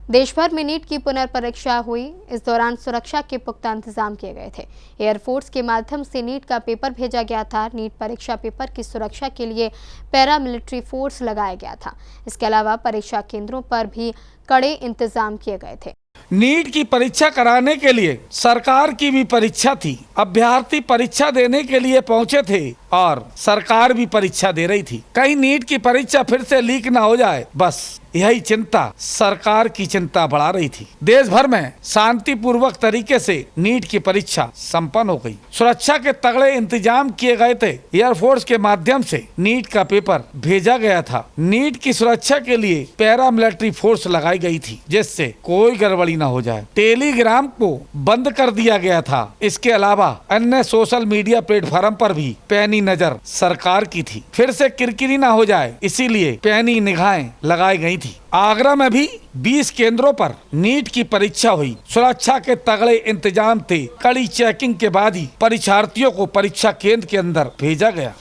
देश भर में नीट की पुनर्परीक्षा हुई। इस दौरान सुरक्षा के पुख्ता इंतजाम किए गए थे। एयरफोर्स के माध्यम से नीट का पेपर भेजा गया था। नीट परीक्षा पेपर की सुरक्षा के लिए पैरामिलिट्री फोर्स लगाया गया था। इसके अलावा परीक्षा केंद्रों पर भी कड़े इंतजाम किए गए थे। नीट की परीक्षा कराने के लिए सरकार की भी परीक्षा थी। अभ्यर्थी परीक्षा देने के लिए पहुंचे थे और सरकार भी परीक्षा दे रही थी। कहीं नीट की परीक्षा फिर से लीक ना हो जाए, बस यही चिंता सरकार की चिंता बढ़ा रही थी। देश भर में शांतिपूर्वक तरीके से नीट की परीक्षा संपन्न हो गई। सुरक्षा के तगड़े इंतजाम किए गए थे। एयरफोर्स के माध्यम से नीट का पेपर भेजा गया था। नीट की सुरक्षा के लिए पैरामिलिट्री फोर्स लगाई गई थी, जिससे कोई गड़बड़ी ना हो जाए। टेलीग्राम को बंद कर दिया गया था। इसके अलावा अन्य सोशल मीडिया प्लेटफॉर्म पर भी पैनी नजर सरकार की थी। फिर से किरकिरी ना हो जाए, इसीलिए पैनी निगाहें लगाई गई थी। आगरा में भी 20 केंद्रों पर नीट की परीक्षा हुई। सुरक्षा के तगड़े इंतजाम थे। कड़ी चेकिंग के बाद ही परीक्षार्थियों को परीक्षा केंद्र के अंदर भेजा गया।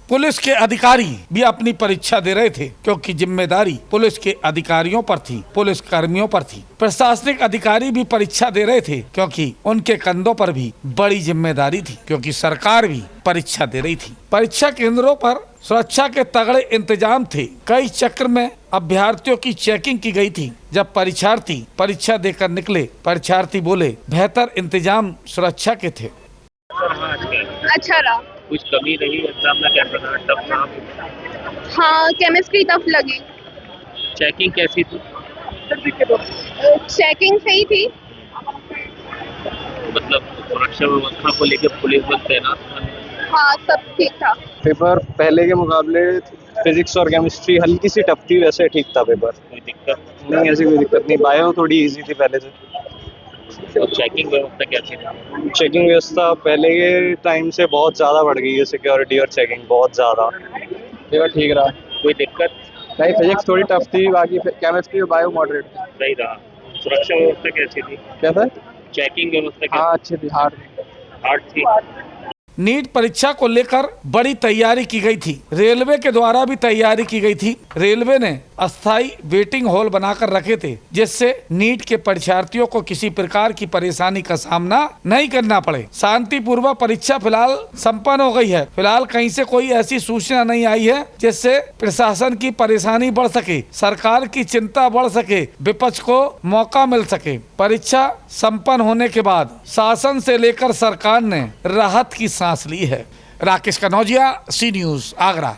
पुलिस के अधिकारी भी अपनी परीक्षा दे रहे थे, क्योंकि जिम्मेदारी पुलिस के अधिकारियों पर थी, पुलिस कर्मियों पर थी। प्रशासनिक अधिकारी भी परीक्षा दे रहे थे, क्योंकि उनके कंधों पर भी बड़ी जिम्मेदारी थी, क्योंकि सरकार भी परीक्षा दे रही थी। परीक्षा केंद्रों पर सुरक्षा के तगड़े इंतजाम थे। कई चक्र में अभ्यर्थियों की चेकिंग की गई थी। जब परीक्षार्थी परीक्षा देकर निकले, परीक्षार्थी बोले बेहतर इंतजाम सुरक्षा के थे। अच्छा रहा। कुछ कमी रही एग्जाम में? क्या प्रकार टफ था? हाँ, केमिस्ट्री टफ लगी। चेकिंग कैसी थी? चेकिंग सही थी। मतलब सुरक्षा व्यवस्था को लेकर पुलिस बल तैनात था? हाँ, सब ठीक था। पेपर पहले के मुकाबले फिजिक्स और केमिस्ट्री हल्की सी टफ थी, वैसे ठीक था पेपर। कोई दिक्कत नहीं, ऐसी कोई दिक्कत नहीं। बायो थोड़ी इजी थी पहले से। तो चेकिंग व्यवस्था कैसी थी? चेकिंग व्यवस्था पहले के टाइम से बहुत ज़्यादा बढ़ गई है। सिक्योरिटी और चेकिंग बहुत ज़्यादा। पेपर ठीक रहा। कोई दिक्कत नहीं, फिजिक्स थोड़ी टफ थी, बाकी केमिस्ट्री और बायो मॉडरेट थी। सही रहा। सुरक्षा व्यवस्था कैसी थी? क्या था? चेकिंग व्यवस्था हाँ, अच्छी थी। हार्ड थी। नीट परीक्षा को लेकर बड़ी तैयारी की गई थी। रेलवे के द्वारा भी तैयारी की गई थी। रेलवे ने अस्थायी वेटिंग हॉल बनाकर रखे थे, जिससे नीट के परीक्षार्थियों को किसी प्रकार की परेशानी का सामना नहीं करना पड़े। शांतिपूर्वक परीक्षा फिलहाल संपन्न हो गई है। फिलहाल कहीं से कोई ऐसी सूचना नहीं आई है जिससे प्रशासन की परेशानी बढ़ सके, सरकार की चिंता बढ़ सके, विपक्ष को मौका मिल सके। परीक्षा संपन्न होने के बाद शासन से लेकर सरकार ने राहत की सांस ली है। राकेश कनौजिया, सी न्यूज़, आगरा।